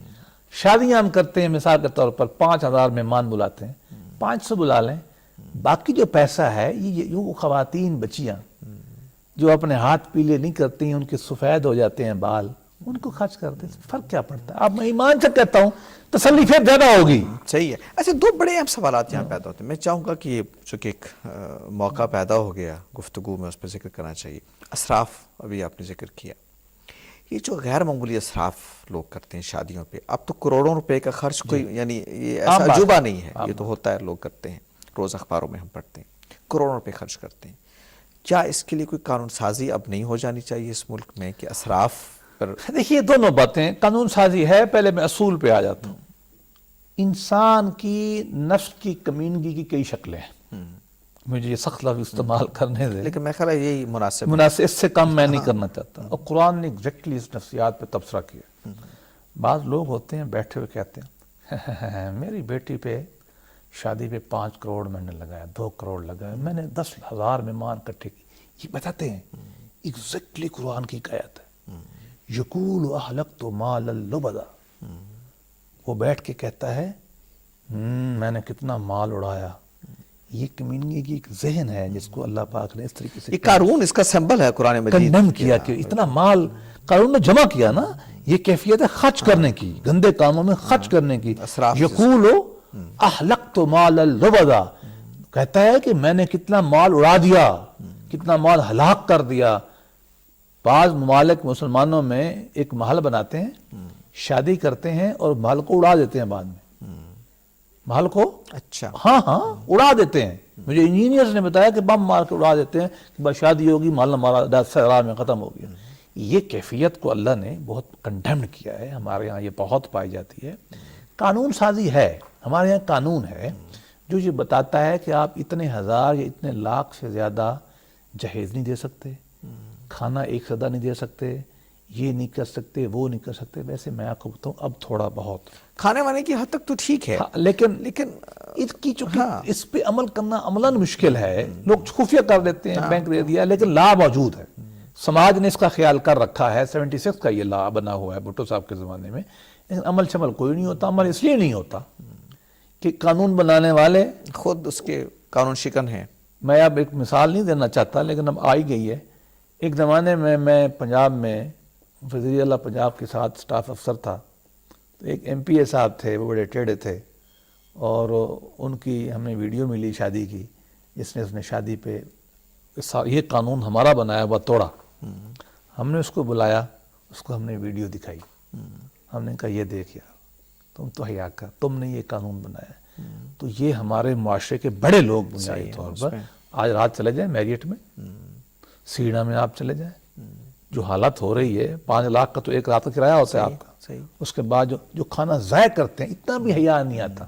شادیاں ہم کرتے ہیں مثال کے طور پر 5000 مہمان بلاتے ہیں، 500 بلا لیں، باقی جو پیسہ ہے یہ وہ خواتین بچیاں جو اپنے ہاتھ پیلے نہیں کرتی ہیں، ان کے سفید ہو جاتے ہیں بال، ان کو خرچ کرتے ہیں. فرق کیا پڑتا ہے؟ اب میں ایمان سے کہتا ہوں تسلی پھر زیادہ ہوگی. صحیح ہے. اچھا، دو بڑے اہم سوالات یہاں پیدا ہوتے ہیں. میں چاہوں گا کہ چونکہ ایک موقع پیدا ہو گیا گفتگو میں، اس پہ ذکر کرنا چاہیے. اسراف ابھی آپ نے ذکر کیا، یہ جو غیر معمولی اسراف لوگ کرتے ہیں شادیوں پہ، اب تو کروڑوں روپے کا خرچ کوئی یعنی یہ ایسا عجوبہ نہیں ہے، یہ تو ہوتا ہے، لوگ کرتے ہیں، روز اخباروں میں ہم پڑھتے ہیں کروڑوں روپے خرچ کرتے ہیں. کیا اس کے لیے کوئی قانون سازی اب نہیں ہو جانی چاہیے اس ملک میں کہ اسراف پر؟ دیکھیے دونوں باتیں، قانون سازی ہے. پہلے میں اصول پہ آ جاتا ہوں. انسان کی نفس کی کمینگی کی کئی شکلیں ہیں، مجھے یہ سخت لفظ استعمال کرنے دے، لیکن میں خیال ہے یہی مناسب اس سے کم میں نہیں کرنا چاہتا. اور قرآن نے ایگزیکٹلی اس نفسیات پہ تبصرہ کیا. بعض لوگ ہوتے ہیں بیٹھے ہوئے کہتے ہیں میری بیٹی پہ شادی پہ 5 کروڑ میں نے لگایا، 2 کروڑ لگایا، میں نے 10,000 مہمان اکٹھے کی. یہ بتاتے ہیں ایگزیکٹلی قرآن کی آیت ہے، یقول اہلکت مالا لبدا. وہ بیٹھ کے کہتا ہے میں نے کتنا مال اڑایا. یہ کمینگی کی ایک ذہن ہے جس کو اللہ پاک نے اس طریقے سے یہ قارون اس کا سمبل ہے قرآن مجید، کنڈم کیا کہ اتنا مال قارون نے جمع کیا نا. یہ کیفیت ہے خرچ کرنے کی، گندے کاموں میں خرچ کرنے کی. یقول اہلکت مالا لبدا، کہتا ہے کہ میں نے کتنا مال اڑا دیا، کتنا مال ہلاک کر دیا. بعض ممالک مسلمانوں میں ایک محل بناتے ہیں، شادی کرتے ہیں اور محل کو اڑا دیتے ہیں. بعد میں محل کو اچھا ہاں اڑا دیتے ہیں. مجھے انجینئرز نے بتایا کہ بم مار کے اڑا دیتے ہیں کہ بس شادی ہوگی، محل ہمارا سیرا میں ختم ہو گیا. یہ کیفیت کو اللہ نے بہت کنڈیمڈ کیا ہے. ہمارے ہاں یہ بہت پائی جاتی ہے. قانون سازی ہے، ہمارے یہاں قانون ہے جو یہ بتاتا ہے کہ آپ اتنے ہزار یا اتنے لاکھ سے زیادہ جہیز نہیں دے سکتے، کھانا ایک سدا نہیں دے سکتے، یہ نہیں کر سکتے، وہ نہیں کر سکتے. ویسے میں آپ کو بتاؤں اب تھوڑا بہت کھانے وانے کی حد تک تو ٹھیک ہے، لیکن اس کی چونکہ اس پہ عمل کرنا عملاً مشکل ہے. لوگ خفیہ کر دیتے ہیں، بینک دے دیا، لیکن لا موجود ہے. سماج نے اس کا خیال کر رکھا ہے. 76 کا یہ لا بنا ہوا ہے بھٹو صاحب کے زمانے میں، لیکن عمل شمل کوئی نہیں ہوتا. عمل اس لیے نہیں ہوتا کہ قانون بنانے والے خود اس کے قانون شکن ہیں. میں اب ایک مثال نہیں دینا چاہتا لیکن اب آئی گئی ہے. ایک زمانے میں پنجاب میں وزیر اعلیٰ پنجاب کے ساتھ سٹاف افسر تھا. تو ایک MP صاحب تھے، وہ بڑے ٹیڑھے تھے، اور ان کی ہمیں ویڈیو ملی شادی کی، جس نے اس نے شادی پہ یہ قانون ہمارا بنایا ہوا توڑا. ہم نے اس کو بلایا، اس کو ہم نے ویڈیو دکھائی. ہم نے کہا یہ دیکھ یار، تم تو حیا کر، تم نے یہ قانون بنایا. تو یہ ہمارے معاشرے کے بڑے لوگ بنیادی طور پر آج رات چلے جائیں میریٹ میں، سینا میں آپ چلے جائیں، جو حالت ہو رہی ہے، 5 لاکھ کا تو ایک رات کا کرایہ ہوتا ہے آپ کا. اس کے بعد جو کھانا ضائع کرتے ہیں، اتنا بھی حیا نہیں آتا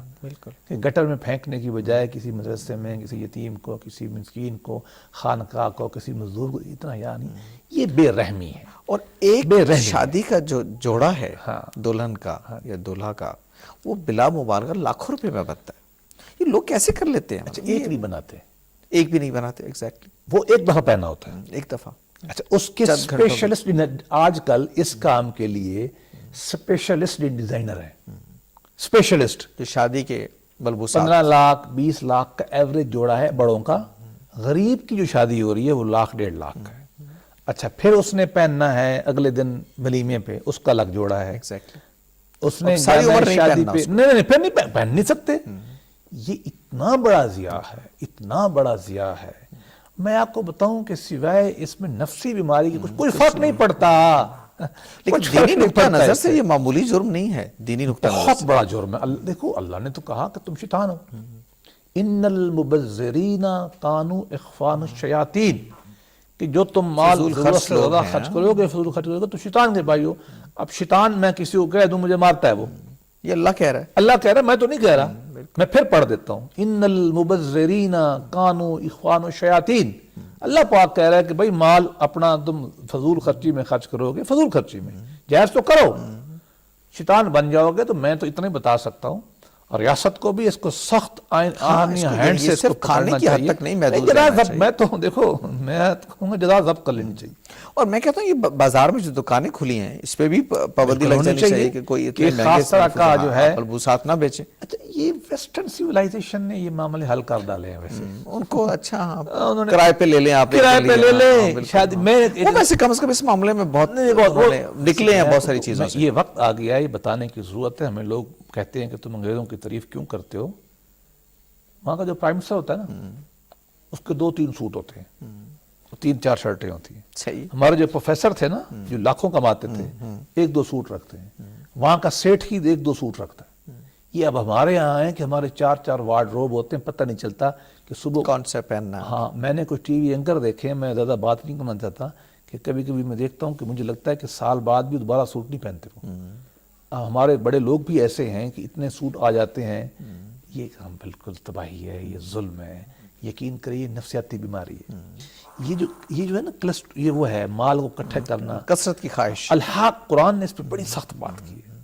کہ گٹر میں پھینکنے کی بجائے کسی مدرسے میں کسی یتیم کو، کسی مسکین کو، خانقاہ کو، کسی مزدور کو، اتنا حیا نہیں. یہ بے رحمی ہے. اور ایک شادی کا جو جوڑا ہے دلہن کا یا دولہا کا، وہ بلا مبالغہ لاکھوں روپے میں بنتا ہے. یہ لوگ کیسے کر لیتے ہیں؟ اچھا ایک نہیں بناتے، ایک بھی نہیں بناتے. ایگزیکٹلی، وہ ایک دفعہ پہنا ہوتا ہے، ایک دفعہ. اچھا اس کے اسپیشلسٹ آج کل اس کام کے لیے اسپیشلسٹ ڈیزائنر ہیں، اسپیشلسٹ. جو شادی کے ملبوسات 15 لاکھ 20 لاکھ کا ایوریج جوڑا ہے بڑوں کا. غریب کی جو شادی ہو رہی ہے وہ 1 1.5 لاکھ کا ہے. اچھا پھر اس نے پہننا ہے اگلے دن ولیمے پہ، اس کا الگ جوڑا ہے. ایگزیکٹلی. اس نے ساری عمر نہیں شادی پہننا پہ اس کو. نہیں پہن نہیں سکتے. یہ اتنا بڑا ضیاء ہے، اتنا بڑا ضیاء ہے. میں آپ کو بتاؤں کہ سوائے اس میں نفسی بیماری کی کوئی فرق نہیں پڑتا. لیکن دینی نقطہ نظر سے یہ معمولی جرم نہیں ہے. دینی نقطہ نظر بہت بڑا جرم ہے. دیکھو اللہ نے تو کہا کہ تم شیطان ہو. ان المبذرین کانوا اخوان الشیاطین، کہ جو تم مال ضرورت سے زیادہ خرچ کرو گے، فضول خرچ کرو گے، تو شیطان کے بھائی ہو. اب شیطان میں کسی کو کہہ دوں مجھے مارتا ہے، وہ یہ اللہ کہہ رہا ہے. اللہ کہہ رہا ہے، میں تو نہیں کہہ رہا. میں پھر پڑھ دیتا ہوں، ان المبذرین کانوا اخوان الشیاطین. اللہ پاک کہہ رہا ہے کہ بھائی مال اپنا تم فضول خرچی میں خرچ کرو گے، فضول خرچی میں جائز تو کرو، شیطان بن جاؤ گے. تو میں تو اتنا ہی بتا سکتا ہوں، اور ریاست کو بھی اس کو سخت ہینڈ سے اس کو کھانے کی حد تک نہیں محدود جزا رہنا ضبط. میں تو دیکھو میں کہوں گا جزا ضبط کر لینی چاہیے. اور میں کہتا ہوں یہ بازار میں جو دکانیں کھلی ہیں اس پہ بھی پابندی لگ جانی چاہیے کہ کوئی اتنے خاص طرح کا جو ہے ملبوسات نہ بیچے. اچھا یہ ویسٹرن سیولائزیشن نے یہ معاملے حل کر ڈالے ہیں. ویسے ان کو اچھا کرائے پہ لے لیں، آپ کرائے پہ لے لیں. شاید میں ویسے کم از کم اس معاملے میں بہت نکلے ہیں بہت ساری چیزوں سے. یہ وقت آ گیا ہے یہ بتانے کی ضرورت ہے. ہمیں لوگ کہتے ہیں کہ تم انگریزوں کی تعریف کیوں کرتے ہو. وہاں کا جو پرائم منسٹر ہوتا ہے نا، اس کے 2-3 سوٹ ہوتے ہیں، 3-4 شرٹیں ہوتی ہیں. صحیح. ہمارے جو پروفیسر تھے نا، جو لاکھوں کماتے تھے، 1-2 سوٹ رکھتے ہیں. وہاں کا سیٹ ہی 1-2 سوٹ رکھتا ہے. یہ اب ہمارے یہاں ہیں کہ ہمارے 4-4 وارڈ روب ہوتے ہیں، پتہ نہیں چلتا کہ صبح کون سے پہننا. ہاں میں نے کچھ ٹی وی اینکر دیکھے، میں زیادہ بات نہیں کرنا چاہتا، کہ کبھی کبھی میں دیکھتا ہوں کہ مجھے لگتا ہے کہ سال بعد بھی دوبارہ سوٹ نہیں پہنتے وہ. ہمارے بڑے لوگ بھی ایسے ہیں کہ اتنے سوٹ آ جاتے ہیں. یہ ہم بالکل تباہی ہے، یہ ظلم ہے. یقین کریے نفسیاتی بیماری ہے. یہ جو ہے نا یہ وہ ہے مال کو اکٹھا کرنا، کثرت کی خواہش. الحاق قرآن نے اس پہ بڑی سخت بات کی ہے.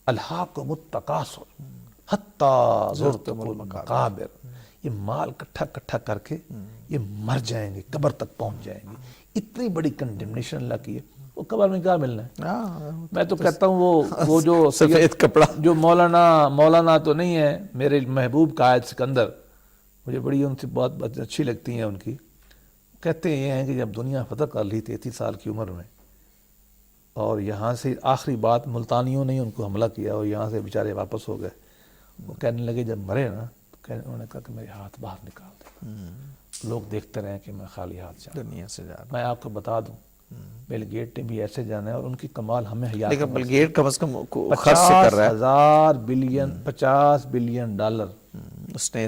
الحاقکم التکاثر حتی زرتم المقابر. یہ مال کٹھا کر کے یہ مر جائیں گے، قبر تک پہنچ جائیں گے. اتنی بڑی کنڈمنیشن اللہ کی ہے. وہ قبر میں کیا ملنا ہے؟ میں تو کہتا ہوں وہ جو سفید کپڑا جو مولانا تو نہیں ہے، میرے محبوب قائد سکندر، مجھے بڑی ان سے بہت اچھی لگتی ہیں ان کی. کہتے یہ ہیں کہ جب دنیا فتح کر لی 33 سال کی عمر میں، اور یہاں سے آخری بات ملتانیوں نے ان کو حملہ کیا اور یہاں سے بیچارے واپس ہو گئے. وہ کہنے لگے جب مرے نا، تو انہوں نے کہا کہ میرے ہاتھ باہر نکال دے، لوگ دیکھتے رہیں کہ میں خالی ہاتھ جاؤں دنیا سے جا رہا. میں آپ کو بتا دوں بل گیٹ نے بھی ایسے جانا ہے، اور ان کی کمال ہمیں حیا. لیکن بل گیٹ کم از کم خرچ سے کر رہا ہے. $50 بلین اس نے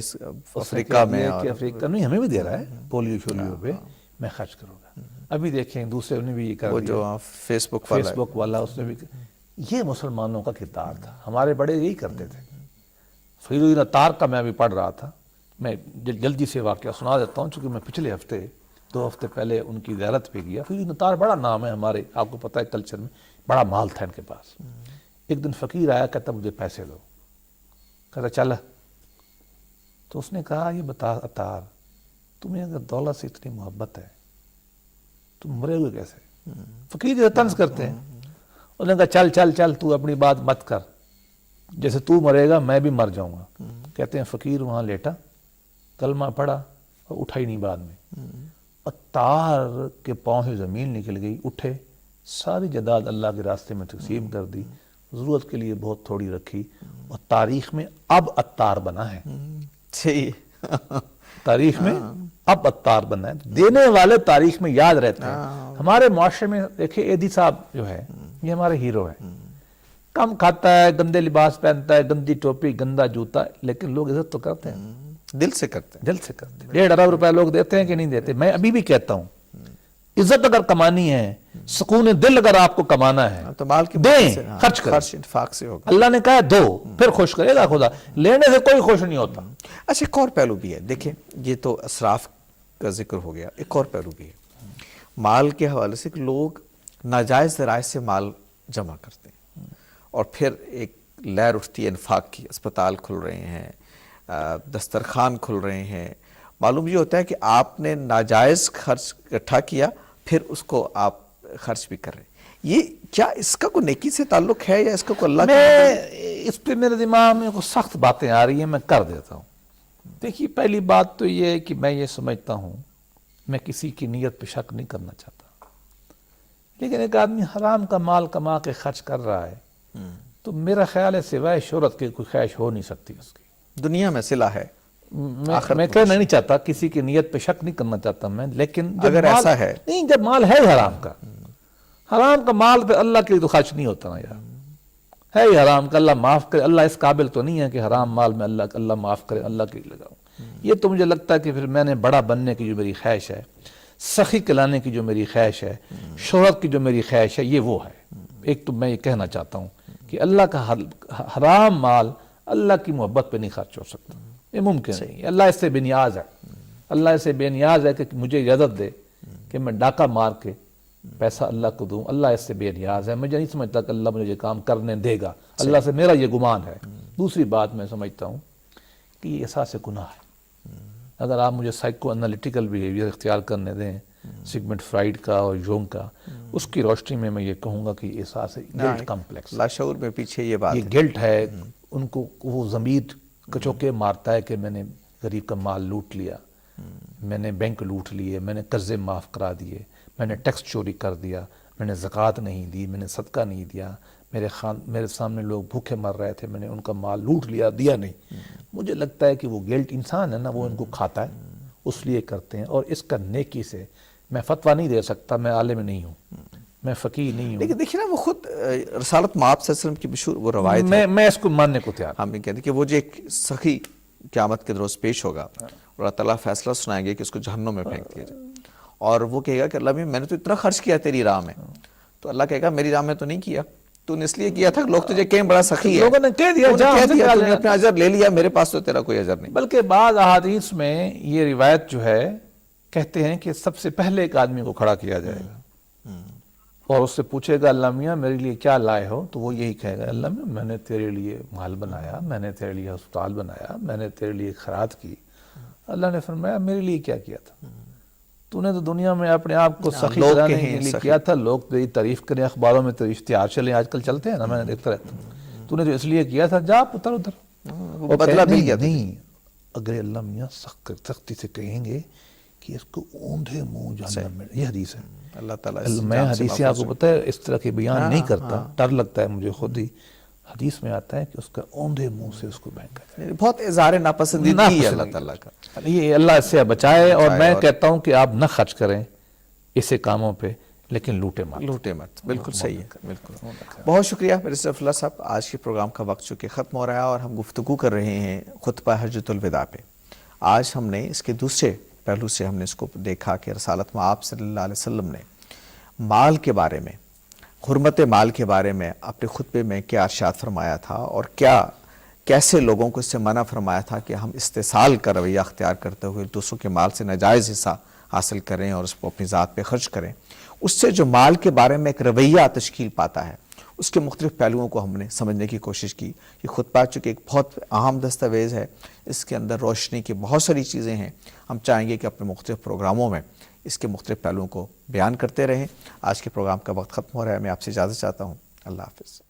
افریقہ میں، افریقہ نہیں ہمیں بھی دے رہا ہے، پولیو شولیو پہ میں خرچ کروں گا. ابھی دیکھیں دوسرے نے بھی یہ کر دیا، جو فیس بک والا اس نے بھی. یہ مسلمانوں کا کردار تھا. ہمارے بڑے یہی کرتے تھے. فرید الدین عطار کا میں ابھی پڑھ رہا تھا. میں جلدی سے واقعہ سنا دیتا ہوں، چونکہ میں پچھلے ہفتے 2 ہفتے پہلے ان کی زیارت پہ گیا. فرید الدین عطار بڑا نام ہے ہمارے، آپ کو پتہ ہے کلچر میں، بڑا مال تھا ان کے پاس. ایک دن فقیر آیا، کہتا مجھے پیسے دو. کہتا چل. تو اس نے کہا یہ بتا عطار، تمہیں اگر دولت سے اتنی محبت ہے تم مرے ہوئے کیسے؟ فقیر جو طنز کرتے ہیں. انہوں نے کہا چل تو اپنی بات مت کر، جیسے تو مرے گا میں بھی مر جاؤں گا. کہتے ہیں فقیر وہاں لیٹا، کلمہ پڑھا اور اٹھا ہی نہیں بعد میں. عطار کے پاؤں سے زمین نکل گئی، اٹھے، ساری جائیداد اللہ کے راستے میں تقسیم کر دی. ضرورت کے لیے بہت تھوڑی رکھی اور تاریخ میں اب عطار بنا ہے. صحیح. تاریخ میں اب عطار بنا ہے. دینے والے تاریخ میں یاد رہتے ہیں. ہمارے معاشرے میں دیکھیں ایدی صاحب جو ہے یہ ہمارے ہیرو ہیں. کم کھاتا ہے, گندے لباس پہنتا ہے, گندی ٹوپی, گندا جوتا, لیکن لوگ عزت تو کرتے ہیں, دل سے کرتے ہیں. دل سے کرتے ہیں. 1.5 ارب روپے لوگ دیتے ہیں کہ نہیں دیتے. میں ابھی بھی کہتا ہوں عزت اگر کمانی ہے, سکون دل اگر آپ کو کمانا ہے تو مال کی دیں, خرچ کریں. خرچ انفاق سے ہوگا. اللہ نے کہا دو, پھر خوش کرے گا خدا. لینے سے کوئی خوش نہیں ہوتا. اچھا ایک اور پہلو بھی ہے. دیکھیں یہ تو اسراف کا ذکر ہو گیا, ایک اور پہلو بھی ہے مال کے حوالے سے کہ لوگ ناجائز ذرائع سے مال جمع کرتے ہیں اور پھر ایک لہر اٹھتی ہے انفاق کی. اسپتال کھل رہے ہیں, دسترخوان کھل رہے ہیں. معلوم یہ ہوتا ہے کہ آپ نے ناجائز خرچ اکٹھا کیا, پھر اس کو آپ خرچ بھی کر رہے ہیں. یہ کیا اس کا کوئی نیکی سے تعلق ہے یا اس کا کوئی اللہ میں اس پہ میرے دماغ میں کچھ سخت باتیں آ رہی ہیں, میں کر دیتا ہوں. دیکھیے پہلی بات تو یہ ہے کہ میں یہ سمجھتا ہوں, میں کسی کی نیت پہ شک نہیں کرنا چاہتا, لیکن ایک آدمی حرام کا مال کما کے خرچ کر رہا ہے تو میرا خیال ہے سوائے شہرت کے کوئی خواہش ہو نہیں سکتی اس کی. دنیا میں صلہ ہے. میں کہنا نہیں چاہتا, کسی کی نیت پہ شک نہیں کرنا چاہتا میں, لیکن اگر ایسا ہے نہیں, جب مال ہے حرام کا, حرام کا مال پہ اللہ کے لیے تو خرچ نہیں ہوتا نا یار. ہے ہی حرام کا, اللہ معاف کرے. اللہ اس قابل تو نہیں ہے کہ حرام مال میں اللہ معاف کرے, اللہ کے لیے لگاؤں. یہ تو مجھے لگتا ہے کہ پھر میں نے بڑا بننے کی جو میری خواہش ہے, سخی کلانے کی جو میری خواہش ہے, شہرت کی جو میری خواہش ہے, یہ وہ ہے. ایک تو میں یہ کہنا چاہتا ہوں کہ اللہ کا حرام مال اللہ کی محبت پہ نہیں خرچ ہو سکتا, یہ ممکن نہیں. اللہ اس سے بے نیاز ہے, اللہ اس سے بے نیاز ہے کہ مجھے اجازت دے کہ میں ڈاکہ مار کے پیسہ اللہ کو دوں. اللہ اس سے بے نیاز ہے. مجھے نہیں سمجھتا کہ اللہ مجھے یہ کام کرنے دے گا. اللہ سے میرا یہ گمان ہے. دوسری بات میں سمجھتا ہوں کہ یہ احساس گناہ ہے. اگر آپ مجھے سائیکو انالیٹیکل بیہیویئر اختیار کرنے دیں سیگمنٹ فرائیڈ کا اور یونگ کا, اس کی روشنی میں یہ کہوں گا کہ یہ احساس گلٹ کمپلیکس, لاشعور میں پیچھے یہ بات یہ گلٹ ہے. ان کو وہ ضمیر کچوکے مارتا ہے کہ میں نے غریب کا مال لوٹ لیا, میں نے بینک لوٹ لیے, میں نے قرضے معاف کرا دیے, میں نے ٹیکس چوری کر دیا, میں نے زکوٰۃ نہیں دی, میں نے صدقہ نہیں دیا, میرے سامنے لوگ بھوکے مر رہے تھے, میں نے ان کا مال لوٹ لیا, دیا نہیں. مجھے لگتا ہے کہ وہ گلٹ انسان ہے نا, وہ ان کو کھاتا ہے, اس لیے کرتے ہیں. اور اس کا نیکی سے میں فتویٰ نہیں دے سکتا, میں عالم نہیں ہوں, میں فقیہ نہیں ہوں. لیکن دیکھیں نا وہ خود رسالت مآب صلی اللہ علیہ وسلم کی مشہور وہ روایت ہے, میں اس کو ماننے کو تیار. ہم یہ کہتے ہیں کہ وہ جو ایک سخی قیامت کے روز پیش ہوگا اور اللہ تعالیٰ فیصلہ سنائیں گے کہ اس کو جہنم میں پھینک دیا جائے, اور وہ کہے گا کہ اللہ میں نے تو اتنا خرچ کیا تیری راہ میں, تو اللہ کہے گا میری راہ میں تو نہیں کیا, تو نے اس لیے کیا تھا کہ لوگ تجھے کہیں بڑا سخی ہے, لوگوں نے کہہ دیا تو نے اپنا اجر لے لیا, میرے پاس تو تیرا کوئی اجر نہیں. بلکہ بعض احادیث میں یہ روایت جو ہے کہتے ہیں کہ سب سے پہلے ایک آدمی کو کھڑا کیا جائے گا اور اس سے پوچھے گا اللہ میاں میرے لیے کیا لائے ہو, تو وہ یہی کہے گا اللہ میاں میں نے تیرے لیے مال بنایا, میں نے تیرے لیے ہسپتال بنایا, میں نے تیرے لیے خیرات کی. اللہ نے فرمایا میرے لیے کیا کیا تھا, تو نے تو دنیا میں اپنے آپ کو سخی بنانے کے لیے کیا تھا, لوگ تیری تعریف کریں, اخباروں میں تیری اشتہار چلیں, آج کل چلتے ہیں نا, میں نے دیکھتا رہتا ہوں, تو نے جو اس لیے کیا تھا جا ادھر ادھر. بدلہ مل گیا نہیں, اگر اللہ میاں سختی سے کہیں گے کہ اس کو اوندھے منہ جہنم میں, یہ حدیث ہے. اللہ تعالیٰ میں حدیث آپ کو پتہ ہے اس طرح کے بیان نہیں کرتا, ڈر لگتا ہے مجھے خود ہی. حدیث میں آتا ہے کہ اس کا اوندھے منہ سے اس کو پھینکا جائے. بہت اظہار ناپسندیدگی ہے اللہ تعالیٰ کا. یہ اللہ اس سے بچائے, اور میں کہتا ہوں کہ آپ نہ خرچ کریں اسے کاموں پہ, لیکن لوٹے مت. بالکل صحیح ہے, بالکل. بہت شکریہ بیرسٹر افضل اللہ صاحب. آج کے پروگرام کا وقت چونکہ ختم ہو رہا ہے اور ہم گفتگو کر رہے ہیں خطبہ حجۃ الوداع پہ. آج ہم نے اس کے دوسرے پہلو سے ہم نے اس کو دیکھا کہ رسالت مآب صلی اللہ علیہ وسلم نے مال کے بارے میں, حرمت مال کے بارے میں اپنے خطبے میں کیا ارشاد فرمایا تھا, اور کیسے لوگوں کو اس سے منع فرمایا تھا کہ ہم استحصال کا رویہ اختیار کرتے ہوئے دوسروں کے مال سے ناجائز حصہ حاصل کریں اور اس کو اپنی ذات پہ خرچ کریں. اس سے جو مال کے بارے میں ایک رویہ تشکیل پاتا ہے, اس کے مختلف پہلوؤں کو ہم نے سمجھنے کی کوشش کی. یہ خطبہ چونکہ ایک بہت اہم دستاویز ہے, اس کے اندر روشنی کی بہت ساری چیزیں ہیں. ہم چاہیں گے کہ اپنے مختلف پروگراموں میں اس کے مختلف پہلوؤں کو بیان کرتے رہیں. آج کے پروگرام کا وقت ختم ہو رہا ہے, میں آپ سے اجازت چاہتا ہوں. اللہ حافظ.